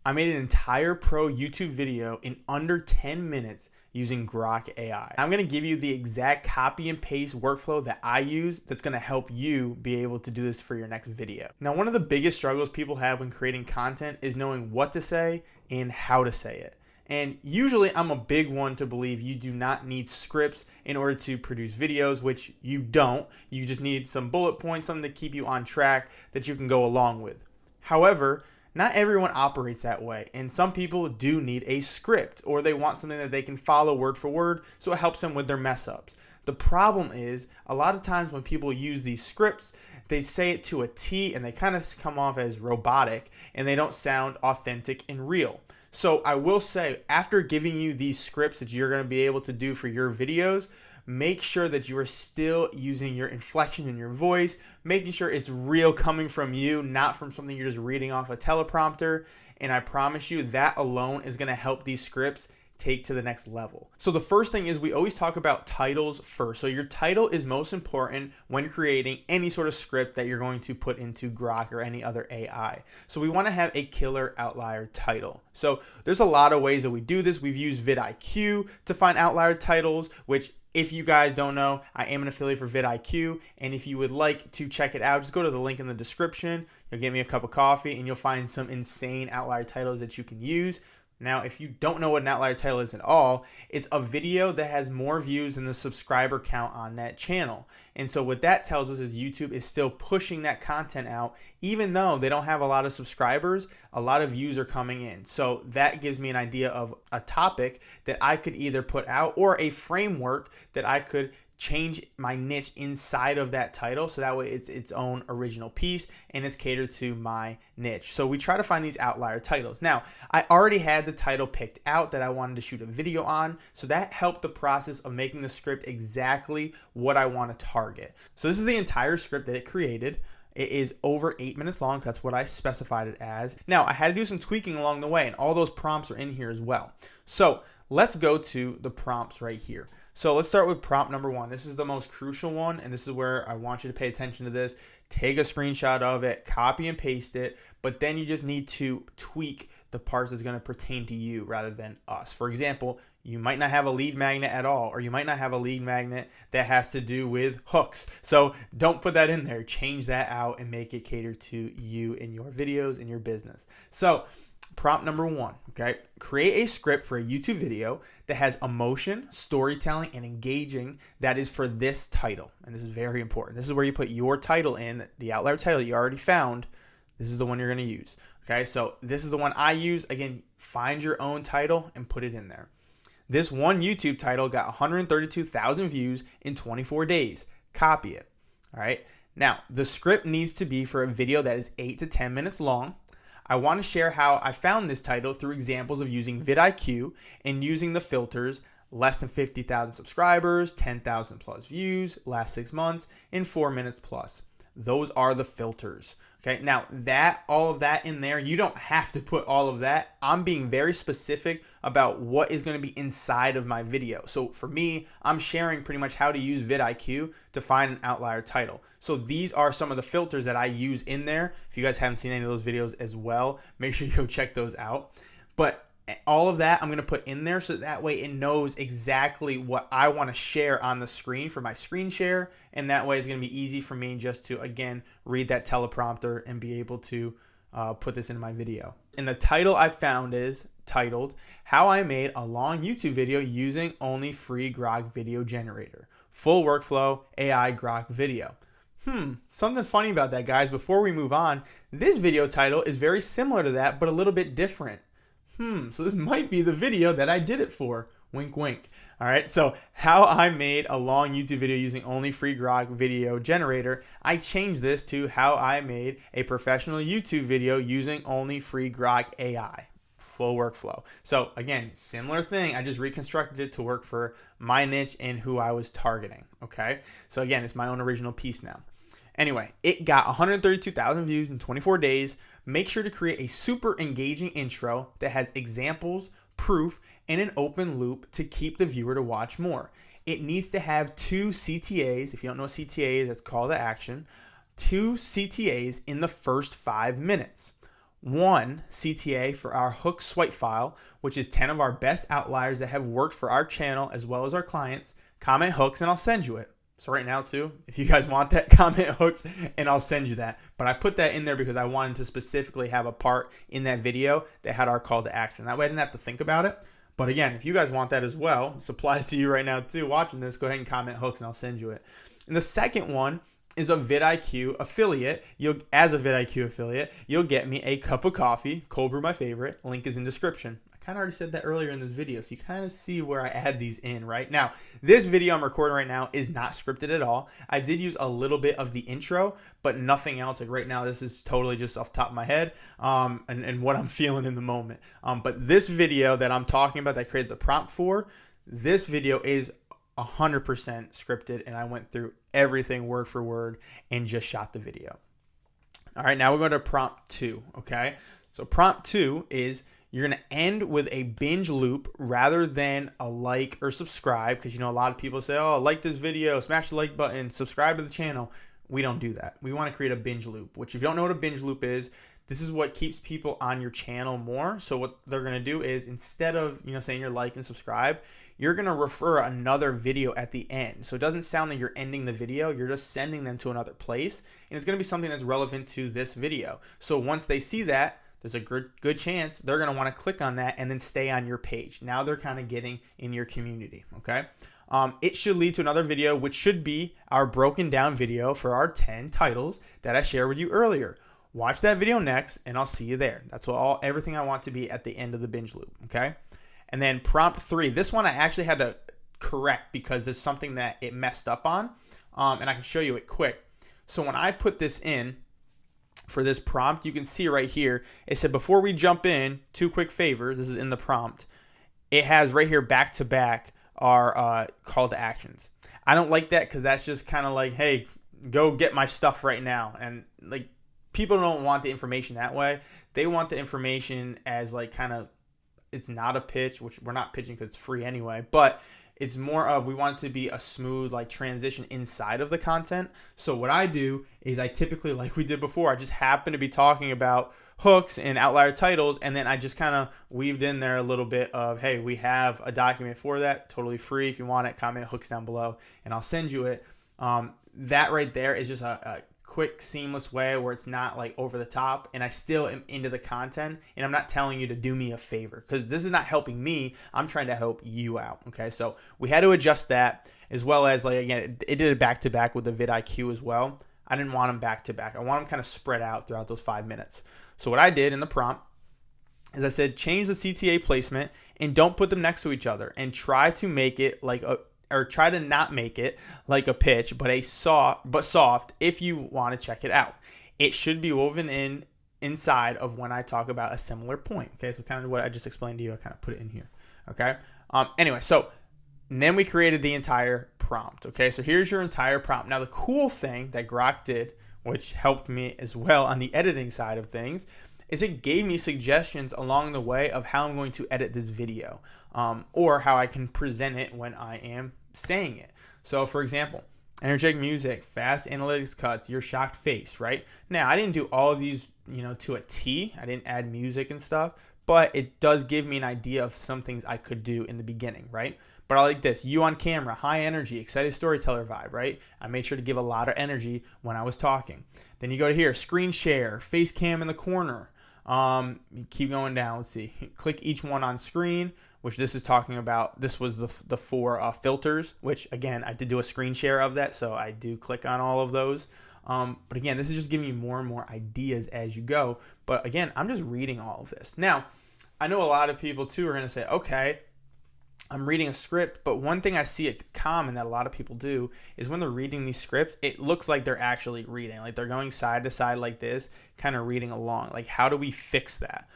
I made an entire pro YouTube video in under 10 minutes using Grock AI. I'm gonna give you the exact copy and paste workflow that I use that's gonna help you be able to do this for your next video. Now, one of the biggest struggles people have when creating content is knowing what to say and how to say it. And usually I'm a big one to believe you do not need scripts in order to produce videos, which you don't. You just need some bullet points, something to keep you on track that you can go along with. However, not everyone operates that way, and some people do need a script, or they want something that they can follow word for word so it helps them with their mess ups. The problem is, a lot of times when people use these scripts, they say it to a T and they kind of come off as robotic and they don't sound authentic and real. So I will say, after giving you these scripts that you're going to be able to do for your videos, make sure that you are still using your inflection in your voice, making sure it's real coming from you, not from something you're just reading off a teleprompter. And I promise you that alone is going to help these scripts take to the next level. So the first thing is we always talk about titles first. So your title is most important when creating any sort of script that you're going to put into Grock or any other AI. So we want to have a killer outlier title. So there's a lot of ways that we do this. We've used VidIQ to find outlier titles, which if you guys don't know, I am an affiliate for VidIQ, and if you would like to check it out, just go to the link in the description. You'll get me a cup of coffee and you'll find some insane outlier titles that you can use. Now, if you don't know what an outlier title is at all, it's a video that has more views than the subscriber count on that channel. And so what that tells us is YouTube is still pushing that content out. Even though they don't have a lot of subscribers, a lot of views are coming in. So that gives me an idea of a topic that I could either put out or a framework that I could change my niche inside of that title, so that way it's its own original piece and it's catered to my niche. So we try to find these outlier titles. Now, I already had the title picked out that I wanted to shoot a video on, so that helped the process of making the script exactly what I want to target. So this is the entire script that it created. It is over 8 minutes long. That's what I specified it as. Now, I had to do some tweaking along the way, and all those prompts are in here as well. So let's go to the prompts right here. So let's start with prompt number 1. This is the most crucial one, and this is where I want you to pay attention to this. Take a screenshot of it, copy and paste it, but then you just need to tweak the parts that's going to pertain to you rather than us. For example, you might not have a lead magnet at all, or you might not have a lead magnet that has to do with hooks. So don't put that in there. Change that out and make it cater to you in your videos and your business. So prompt number 1, okay? Create a script for a YouTube video that has emotion, storytelling, and engaging that is for this title. And this is very important. This is where you put your title in, the outlier title you already found. This is the one you're going to use, okay? So this is the one I use. Again, find your own title and put it in there. This one YouTube title got 132,000 views in 24 days. Copy it, all right? Now, the script needs to be for a video that is 8 to 10 minutes long. I want to share how I found this title through examples of using VidIQ and using the filters less than 50,000 subscribers, 10,000 plus views, last 6 months, and 4 minutes plus. Those are the filters. Okay, now all of that in there, you don't have to put all of that. I'm being very specific about what is going to be inside of my video. So for me, I'm sharing pretty much how to use VidIQ to find an outlier title. So these are some of the filters that I use in there. If you guys haven't seen any of those videos as well, make sure you go check those out. But all of that I'm going to put in there so that way it knows exactly what I want to share on the screen for my screen share, and that way it's going to be easy for me just to, again, read that teleprompter and be able to put this into my video. And the title I found is titled How I Made a Long YouTube Video Using Only Free Grock Video Generator. Full Workflow AI Grock Video. Something funny about that, guys. Before we move on, this video title is very similar to that, but a little bit different. So this might be the video that I did it for. Wink, wink. All right, so how I made a long YouTube video using only free Grock video generator. I changed this to how I made a professional YouTube video using only free Grock AI. Full workflow. So again, similar thing. I just reconstructed it to work for my niche and who I was targeting. Okay, so again, it's my own original piece now. Anyway, it got 132,000 views in 24 days. Make sure to create a super engaging intro that has examples, proof, and an open loop to keep the viewer to watch more. It needs to have 2 CTAs. If you don't know what CTA is, that's call to action. 2 CTAs in the first 5 minutes. one CTA for our hook swipe file, which is 10 of our best outliers that have worked for our channel as well as our clients. Comment hooks and I'll send you it. So right now too, if you guys want that, comment hooks and I'll send you that. But I put that in there because I wanted to specifically have a part in that video that had our call to action. That way I didn't have to think about it. But again, if you guys want that as well, this applies to you right now too, watching this, go ahead and comment hooks and I'll send you it. And the second one is a VidIQ affiliate. As a VidIQ affiliate, you'll get me a cup of coffee, cold brew my favorite. Link is in description. I kind of already said that earlier in this video, so you kind of see where I add these in right now. This video I'm recording right now is not scripted at all. I did use a little bit of the intro, but nothing else. Like right now, this is totally just off the top of my head and what I'm feeling in the moment. But this video that I'm talking about that I created the prompt for, this video is 100% scripted, and I went through everything word for word and just shot the video. All right, now we're going to prompt 2, okay? So prompt 2 is you're going to end with a binge loop rather than a like or subscribe, because you know a lot of people say, oh, like this video, smash the like button, subscribe to the channel. We don't do that. We want to create a binge loop, which if you don't know what a binge loop is, this is what keeps people on your channel more. So what they're going to do is instead of, saying your like and subscribe, you're going to refer another video at the end. So it doesn't sound like you're ending the video. You're just sending them to another place. And it's going to be something that's relevant to this video. So once they see that, there's a good chance they're going to want to click on that and then stay on your page. Now they're kind of getting in your community, okay? It should lead to another video, which should be our broken down video for our 10 titles that I shared with you earlier. Watch that video next, and I'll see you there. That's everything I want to be at the end of the binge loop, okay? And then prompt 3. This one I actually had to correct because there's something that it messed up on, and I can show you it quick. So when I put this in for this prompt, you can see right here, it said before we jump in, 2 quick favors. This is in the prompt. It has right here back to back our call to actions. I don't like that because that's just kind of like, hey, go get my stuff right now. And like people don't want the information that way. They want the information as like kind of, it's not a pitch, which we're not pitching because it's free anyway, but it's more of we want it to be a smooth like transition inside of the content. So what I do is I typically, like we did before, I just happen to be talking about hooks and outlier titles, and then I just kind of weaved in there a little bit of, hey, we have a document for that, totally free. If you want it, comment hooks down below and I'll send you it. That right there is just a quick, seamless way where it's not like over the top and I still am into the content and I'm not telling you to do me a favor because this is not helping me. I'm trying to help you out. Okay, so we had to adjust that, as well as like, again, it did it back to back with the VidIQ as well. I didn't want them back to back. I want them kind of spread out throughout those 5 minutes. So what I did in the prompt is I said, change the CTA placement and don't put them next to each other, and try to make it like try to not make it like a pitch, but soft if you want to check it out. It should be woven inside of when I talk about a similar point. Okay, so kind of what I just explained to you, I kind of put it in here. Okay. Anyway, so then we created the entire prompt. Okay, so here's your entire prompt. Now the cool thing that Grock did, which helped me as well on the editing side of things, is it gave me suggestions along the way of how I'm going to edit this video, or how I can present it when I am saying it. So for example, energetic music, fast analytics cuts, your shocked face, right? Now I didn't do all of these, to a T. I didn't add music and stuff, but it does give me an idea of some things I could do in the beginning, right? But I like this, you on camera, high energy, excited storyteller vibe, right? I made sure to give a lot of energy when I was talking. Then you go to here, screen share, face cam in the corner. You keep going down. Let's see. Click each one on screen, which this is talking about. This was the 4 filters, which again, I did do a screen share of that. So I do click on all of those. But again, this is just giving you more and more ideas as you go. But again, I'm just reading all of this. Now, I know a lot of people too are going to say, okay, I'm reading a script, but one thing I see common that a lot of people do is when they're reading these scripts, it looks like they're actually reading, like they're going side to side like this, kind of reading along. Like, how do we fix that?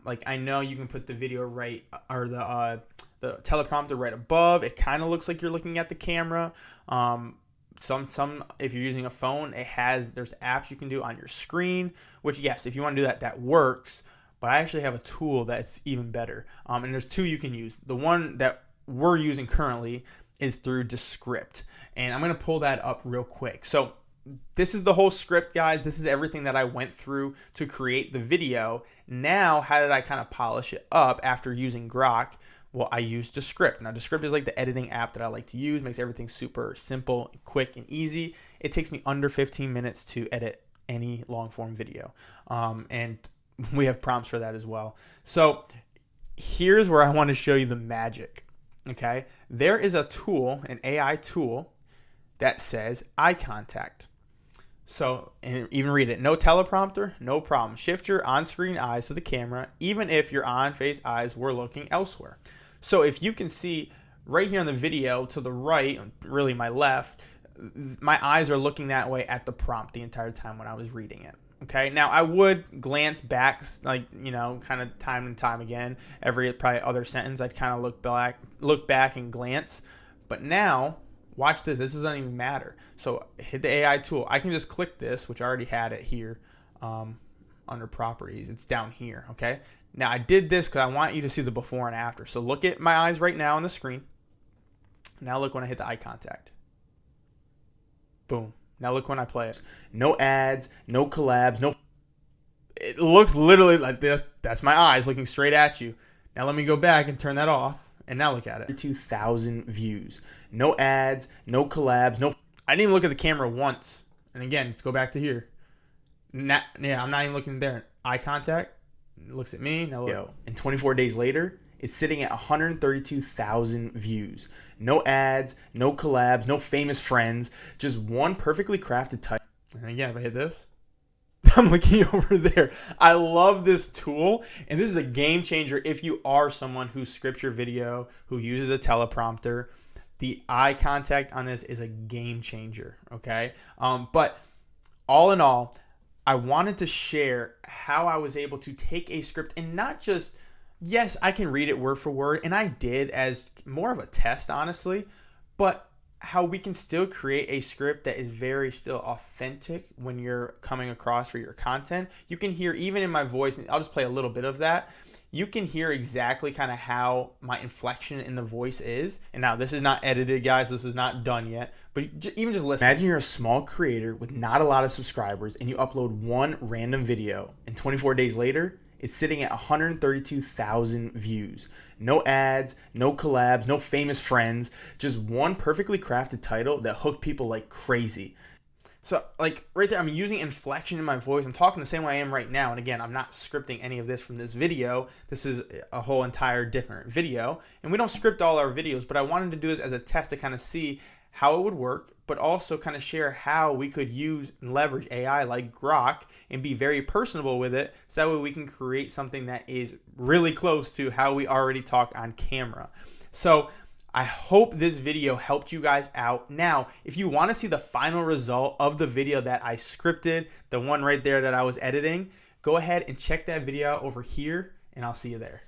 Like, I know you can put the video right, or the teleprompter right above. It kind of looks like you're looking at the camera. Some if you're using a phone, there's apps you can do on your screen, which yes, if you want to do that, that works. But I actually have a tool that's even better. And there's 2 you can use. The one that we're using currently is through Descript. And I'm going to pull that up real quick. So this is the whole script, guys. This is everything that I went through to create the video. Now, how did I kind of polish it up after using Grock? Well, I used Descript. Now, Descript is like the editing app that I like to use. Makes everything super simple, quick, and easy. It takes me under 15 minutes to edit any long form video. And we have prompts for that as well. So here's where I want to show you the magic. Okay. There is a tool, an AI tool, that says eye contact. So, and even read it. No teleprompter, no problem. Shift your on-screen eyes to the camera, even if your on-face eyes were looking elsewhere. So if you can see right here on the video to the right, really my left, my eyes are looking that way at the prompt the entire time when I was reading it. Okay, now I would glance back, like, you know, kind of time and time again. Every probably other sentence, I'd kind of look back and glance. But now, watch this. This doesn't even matter. So hit the AI tool. I can just click this, which I already had it here under properties. It's down here. Okay. Now I did this because I want you to see the before and after. So look at my eyes right now on the screen. Now look when I hit the eye contact. Boom. Now look when I play it. No ads, no collabs, no. It looks literally like this. That's my eyes looking straight at you. Now let me go back and turn that off. And now look at it. 2,000 views. No ads, no collabs, no. I didn't even look at the camera once. And again, let's go back to here. Yeah, I'm not even looking there. Eye contact. It looks at me. Now look. And 24 days later, it's sitting at 132,000 views. No ads, no collabs, no famous friends. Just one perfectly crafted title. And again, if I hit this, I'm looking over there. I love this tool, and this is a game changer if you are someone who scripts your video, who uses a teleprompter. The eye contact on this is a game changer, okay? But all in all, I wanted to share how I was able to take a script and not just, yes, I can read it word for word, and I did as more of a test, honestly, but how we can still create a script that is very still authentic when you're coming across for your content. You can hear even in my voice, and I'll just play a little bit of that. You can hear exactly kind of how my inflection in the voice is. And now this is not edited, guys. This is not done yet. But even just listen. Imagine you're a small creator with not a lot of subscribers and you upload one random video, and 24 days later, it's sitting at 132,000 views. No ads, no collabs, no famous friends, just one perfectly crafted title that hooked people like crazy. So like right there, I'm using inflection in my voice. I'm talking the same way I am right now. And again, I'm not scripting any of this from this video. This is a whole entire different video. And we don't script all our videos, but I wanted to do this as a test to kind of see how it would work, but also kind of share how we could use and leverage AI like Grock and be very personable with it, so that way we can create something that is really close to how we already talk on camera. So I hope this video helped you guys out. Now, if you want to see the final result of the video that I scripted, the one right there that I was editing, go ahead and check that video out over here, and I'll see you there.